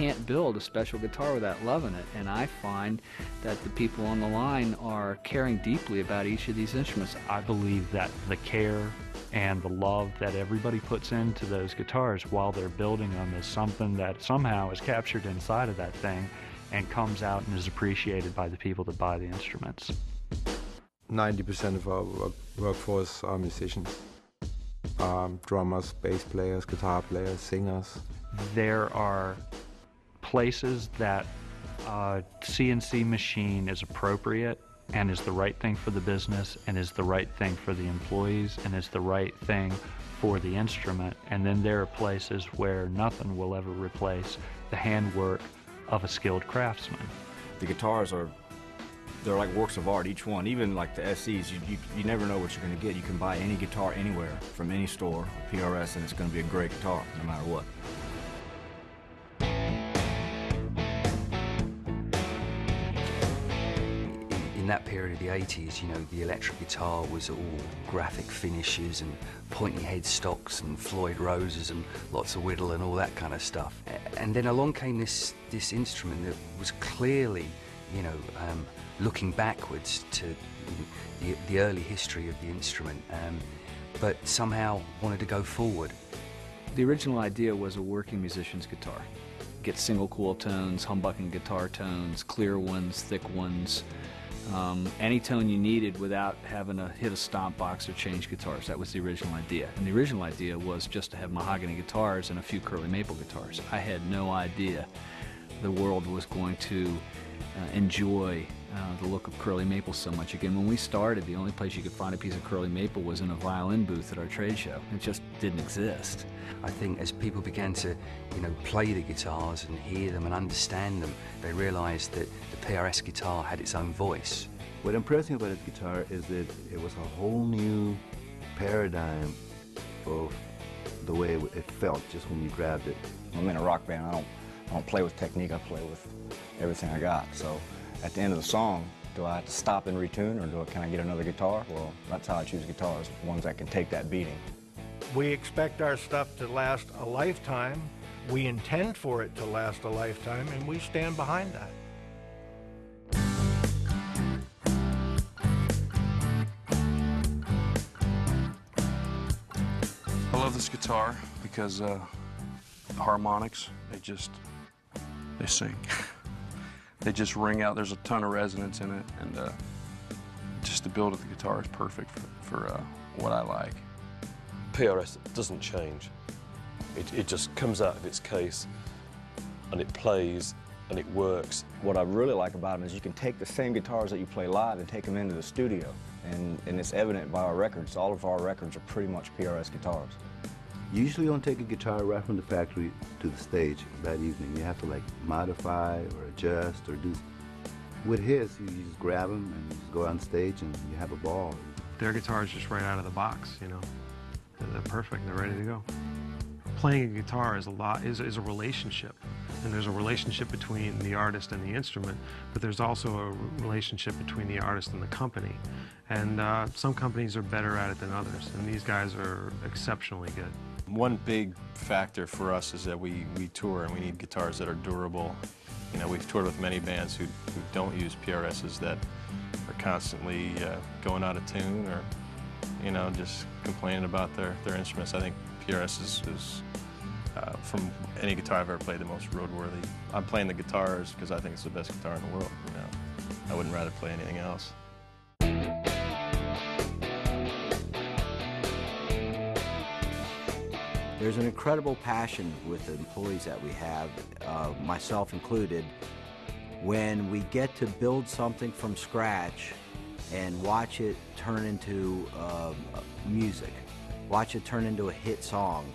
can't build a special guitar without loving it, and I find that the people on the line are caring deeply about each of these instruments. I believe that the care and the love that everybody puts into those guitars while they're building them is something that somehow is captured inside of that thing and comes out and is appreciated by the people that buy the instruments. 90% of our workforce are musicians. Drummers, bass players, guitar players, singers. There are places that a CNC machine is appropriate and is the right thing for the business and is the right thing for the employees and is the right thing for the instrument. And then there are places where nothing will ever replace the handwork of a skilled craftsman. The guitars they're like works of art, each one. Even like the SEs, you never know what you're going to get. You can buy any guitar anywhere from any store, PRS, and it's going to be a great guitar no matter what. In that period of the 80s, you know, the electric guitar was all graphic finishes and pointy head stocks and Floyd Roses and lots of whittle and all that kind of stuff. And then along came this instrument that was clearly, you know, looking backwards to the early history of the instrument, but somehow wanted to go forward. The original idea was a working musician's guitar. Get single coil tones, humbucking guitar tones, clear ones, thick ones, any tone you needed without having to hit a stomp box or change guitars. That was the original idea. And the original idea was just to have mahogany guitars and a few curly maple guitars. I had no idea the world was going to enjoy the look of curly maple so much. Again, when we started, the only place you could find a piece of curly maple was in a violin booth at our trade show. It just didn't exist. I think as people began to, you know, play the guitars and hear them and understand them, they realized that the PRS guitar had its own voice. What impressed me about this guitar is that it was a whole new paradigm of the way it felt just when you grabbed it. I'm in a rock band. I don't play with technique. I play with everything I got. So at the end of the song, do I have to stop and retune, or can I get another guitar? Well, that's how I choose guitars, ones that can take that beating. We expect our stuff to last a lifetime. We intend for it to last a lifetime, and we stand behind that. I love this guitar because the harmonics, they sing. They just ring out. There's a ton of resonance in it, and just the build of the guitar is perfect for what I like. PRS doesn't change. It just comes out of its case, and it plays, and it works. What I really like about them is you can take the same guitars that you play live and take them into the studio, and it's evident by our records. All of our records are pretty much PRS guitars. You usually don't take a guitar right from the factory to the stage that evening. You have to like modify or adjust or do. With his, you just grab them and you just go on stage and you have a ball. Their guitar is just right out of the box, you know. They're perfect. They're ready to go. Playing a guitar is a relationship, and there's a relationship between the artist and the instrument, but there's also a relationship between the artist and the company. And some companies are better at it than others, and these guys are exceptionally good. One big factor for us is that we tour, and we need guitars that are durable. You know, we've toured with many bands who don't use PRSs, that are constantly going out of tune, or, you know, just complaining about their instruments. I think PRS is from any guitar I've ever played, the most roadworthy. I'm playing the guitars because I think it's the best guitar in the world. You know, I wouldn't rather play anything else. There's an incredible passion with the employees that we have, myself included, when we get to build something from scratch and watch it turn into music, watch it turn into a hit song.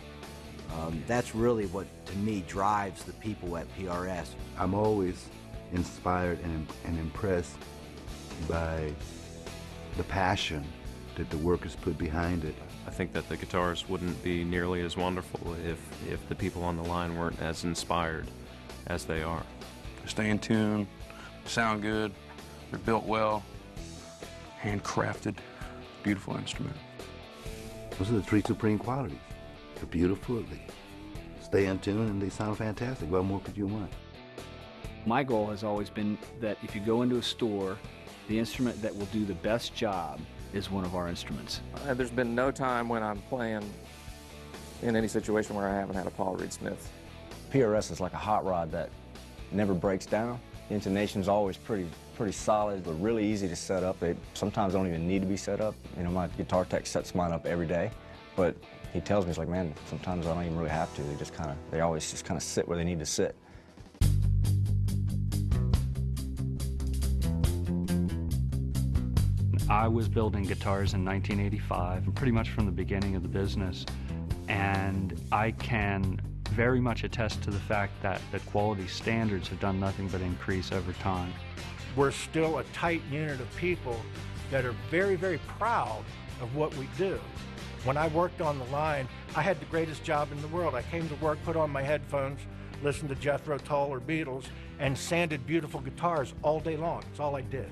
That's really what, to me, drives the people at PRS. I'm always inspired and impressed by the passion that the workers put behind it. I think that the guitars wouldn't be nearly as wonderful if the people on the line weren't as inspired as they are. Stay in tune, sound good, they're built well, handcrafted, beautiful instrument. Those are the three supreme qualities. They're beautiful, they stay in tune, and they sound fantastic. What more could you want? My goal has always been that if you go into a store, the instrument that will do the best job is one of our instruments. There's been no time when I'm playing in any situation where I haven't had a Paul Reed Smith. PRS is like a hot rod that never breaks down. The intonation's always pretty solid, but really easy to set up. They sometimes don't even need to be set up. You know, my guitar tech sets mine up every day, but he tells me, he's like, man, sometimes I don't even really have to. They always just kind of sit where they need to sit. I was building guitars in 1985, pretty much from the beginning of the business, and I can very much attest to the fact that the quality standards have done nothing but increase over time. We're still a tight unit of people that are very, very proud of what we do. When I worked on the line, I had the greatest job in the world. I came to work, put on my headphones, listened to Jethro Tull or Beatles, and sanded beautiful guitars all day long. That's all I did.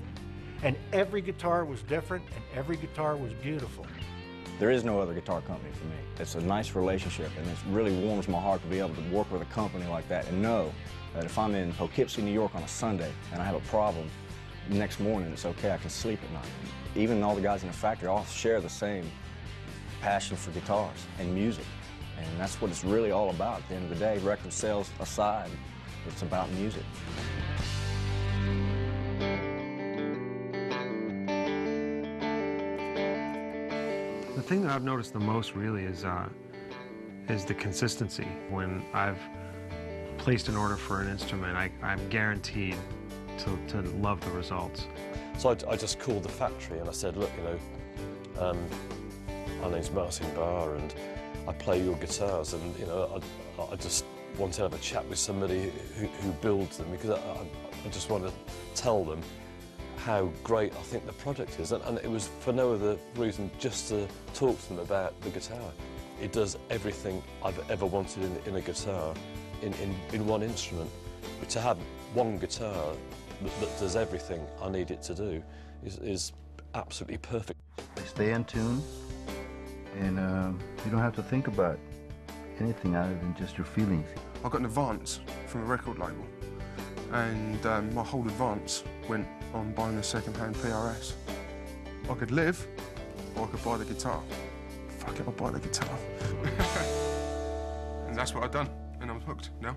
And every guitar was different, and every guitar was beautiful. There is no other guitar company for me. It's a nice relationship, and it really warms my heart to be able to work with a company like that and know that if I'm in Poughkeepsie, New York on a Sunday and I have a problem, next morning it's okay, I can sleep at night. Even all the guys in the factory all share the same passion for guitars and music, and that's what it's really all about. At the end of the day, record sales aside, it's about music. The thing that I've noticed the most really is the consistency. When I've placed an order for an instrument, I'm guaranteed to love the results. So I just called the factory and I said, look, my name's Martin Barr and I play your guitars, and I just want to have a chat with somebody who builds them, because I just want to tell them how great I think the product is, and it was for no other reason, just to talk to them about the guitar. It does everything I've ever wanted in a guitar in one instrument. But to have one guitar that does everything I need it to do is absolutely perfect. Stay in tune, and you don't have to think about anything other than just your feelings. I got an advance from a record label, and my whole advance went on buying a second-hand PRS. I could live, or I could buy the guitar. Fuck it, I'll buy the guitar. And that's what I've done, and I'm hooked now.